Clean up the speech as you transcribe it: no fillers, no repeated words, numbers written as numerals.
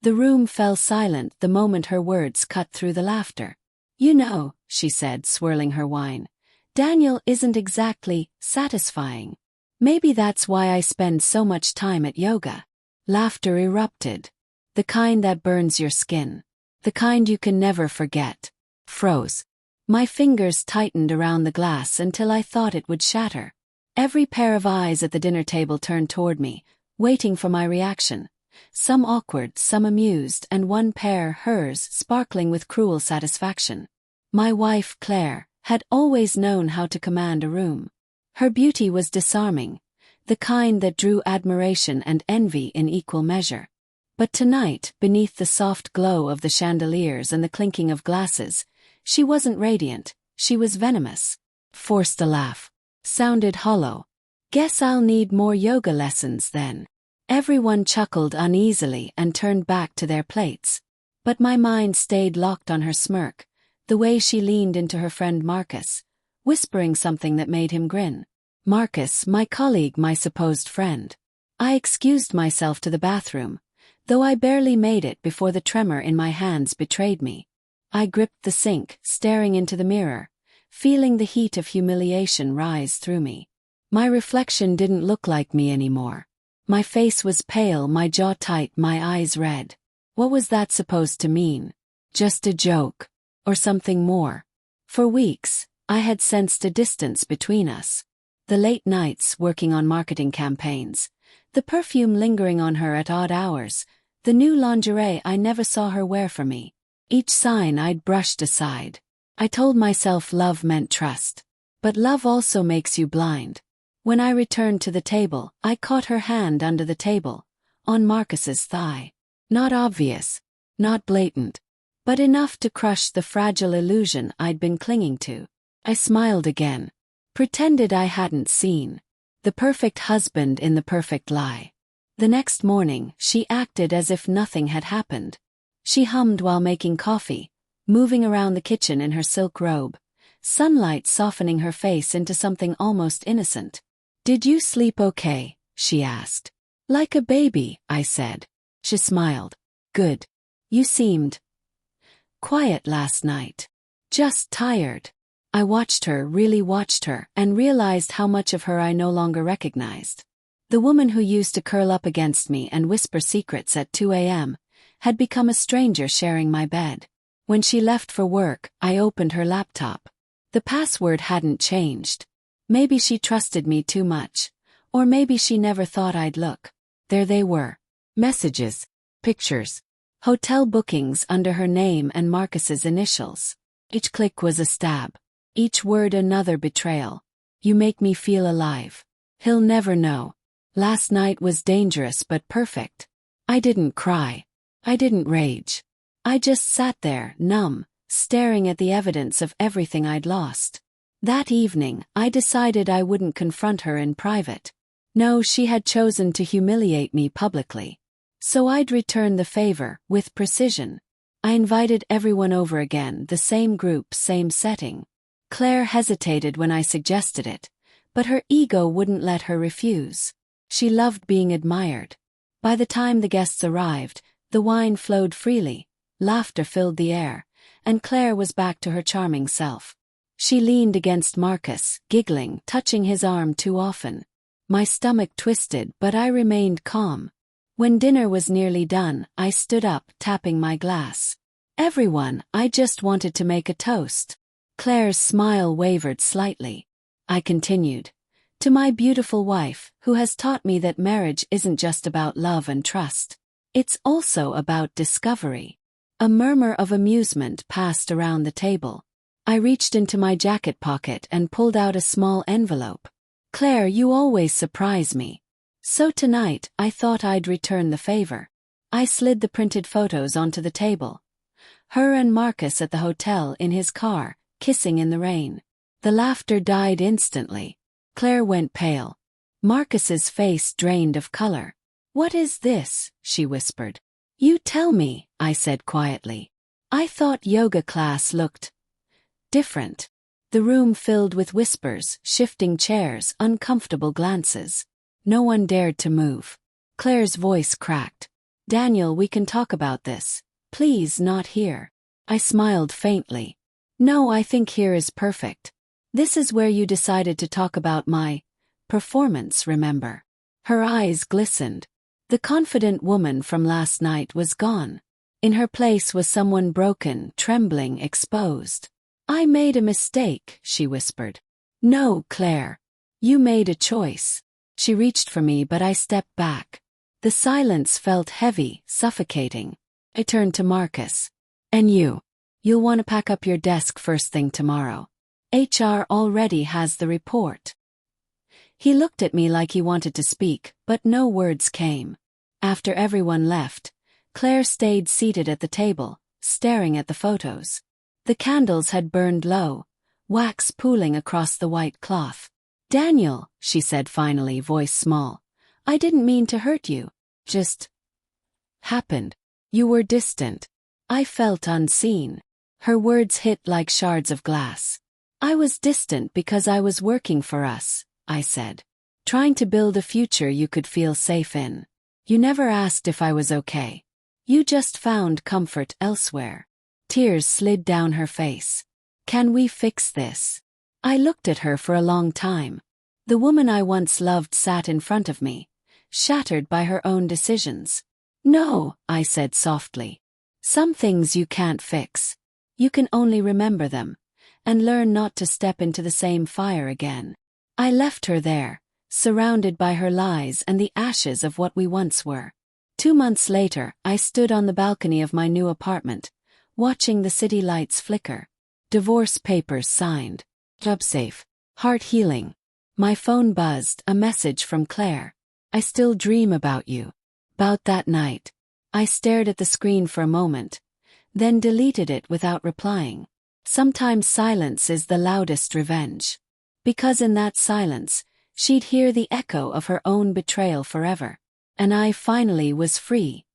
The room fell silent the moment her words cut through the laughter. "You know," she said, swirling her wine, "Daniel isn't exactly satisfying. Maybe that's why I spend so much time at yoga." Laughter erupted. The kind that burns your skin. The kind you can never forget. Froze. My fingers tightened around the glass until I thought it would shatter. Every pair of eyes at the dinner table turned toward me, waiting for my reaction. Some awkward, some amused, and one pair, hers, sparkling with cruel satisfaction. My wife, Claire, had always known how to command a room. Her beauty was disarming, the kind that drew admiration and envy in equal measure. But tonight, beneath the soft glow of the chandeliers and the clinking of glasses, she wasn't radiant, she was venomous. Forced a laugh. Sounded hollow. "Guess I'll need more yoga lessons then." Everyone chuckled uneasily and turned back to their plates. But my mind stayed locked on her smirk, the way she leaned into her friend Marcus, whispering something that made him grin. Marcus, my colleague, my supposed friend. I excused myself to the bathroom, though I barely made it before the tremor in my hands betrayed me. I gripped the sink, staring into the mirror, feeling the heat of humiliation rise through me. My reflection didn't look like me anymore. My face was pale, my jaw tight, my eyes red. What was that supposed to mean? Just a joke? Or something more? For weeks, I had sensed a distance between us. The late nights working on marketing campaigns, the perfume lingering on her at odd hours, the new lingerie I never saw her wear for me. Each sign I'd brushed aside. I told myself love meant trust. But love also makes you blind. When I returned to the table, I caught her hand under the table, on Marcus's thigh. Not obvious, not blatant, but enough to crush the fragile illusion I'd been clinging to. I smiled again. Pretended I hadn't seen. The perfect husband in the perfect lie. The next morning, she acted as if nothing had happened. She hummed while making coffee, moving around the kitchen in her silk robe, sunlight softening her face into something almost innocent. "Did you sleep okay?" she asked. "Like a baby," I said. She smiled. "Good. You seemed quiet last night. Just tired." I watched her, really watched her, and realized how much of her I no longer recognized. The woman who used to curl up against me and whisper secrets at 2 a.m. had become a stranger sharing my bed. When she left for work, I opened her laptop. The password hadn't changed. Maybe she trusted me too much, or maybe she never thought I'd look. There they were. Messages, pictures, hotel bookings under her name and Marcus's initials. Each click was a stab. Each word another betrayal. "You make me feel alive. He'll never know. Last night was dangerous but perfect." I didn't cry. I didn't rage. I just sat there, numb, staring at the evidence of everything I'd lost. That evening, I decided I wouldn't confront her in private. No, she had chosen to humiliate me publicly. So I'd return the favor, with precision. I invited everyone over again, the same group, same setting. Claire hesitated when I suggested it, but her ego wouldn't let her refuse. She loved being admired. By the time the guests arrived, the wine flowed freely, laughter filled the air, and Claire was back to her charming self. She leaned against Marcus, giggling, touching his arm too often. My stomach twisted, but I remained calm. When dinner was nearly done, I stood up, tapping my glass. "Everyone, I just wanted to make a toast." Claire's smile wavered slightly. I continued. "To my beautiful wife, who has taught me that marriage isn't just about love and trust. It's also about discovery." A murmur of amusement passed around the table. I reached into my jacket pocket and pulled out a small envelope. "Claire, you always surprise me." So tonight, I thought I'd return the favor. I slid the printed photos onto the table. Her and Marcus at the hotel in his car, kissing in the rain. The laughter died instantly. Claire went pale. Marcus's face drained of color. "What is this?" she whispered. "You tell me," I said quietly. I thought yoga class looked different. The room filled with whispers, shifting chairs, uncomfortable glances. No one dared to move. Claire's voice cracked. Daniel, we can talk about this. Please, not here. I smiled faintly. No, I think here is perfect. This is where you decided to talk about my performance, remember? Her eyes glistened. The confident woman from last night was gone. In her place was someone broken, trembling, exposed. I made a mistake, she whispered. No, Claire. You made a choice. She reached for me, but I stepped back. The silence felt heavy, suffocating. I turned to Marcus. And you'll want to pack up your desk first thing tomorrow. HR already has the report. He looked at me like he wanted to speak, but no words came. After everyone left, Claire stayed seated at the table, staring at the photos. The candles had burned low, wax pooling across the white cloth. Daniel, she said finally, voice small, I didn't mean to hurt you. Just happened. You were distant. I felt unseen. Her words hit like shards of glass. I was distant because I was working for us, I said. Trying to build a future you could feel safe in. You never asked if I was okay. You just found comfort elsewhere. Tears slid down her face. Can we fix this? I looked at her for a long time. The woman I once loved sat in front of me, shattered by her own decisions. No, I said softly. Some things you can't fix. You can only remember them, and learn not to step into the same fire again. I left her there, surrounded by her lies and the ashes of what we once were. 2 months later, I stood on the balcony of my new apartment, watching the city lights flicker. Divorce papers signed. Job safe. Heart healing. My phone buzzed, a message from Claire. I still dream about you. About that night. I stared at the screen for a moment, then deleted it without replying. Sometimes silence is the loudest revenge. Because in that silence, she'd hear the echo of her own betrayal forever. And I finally was free.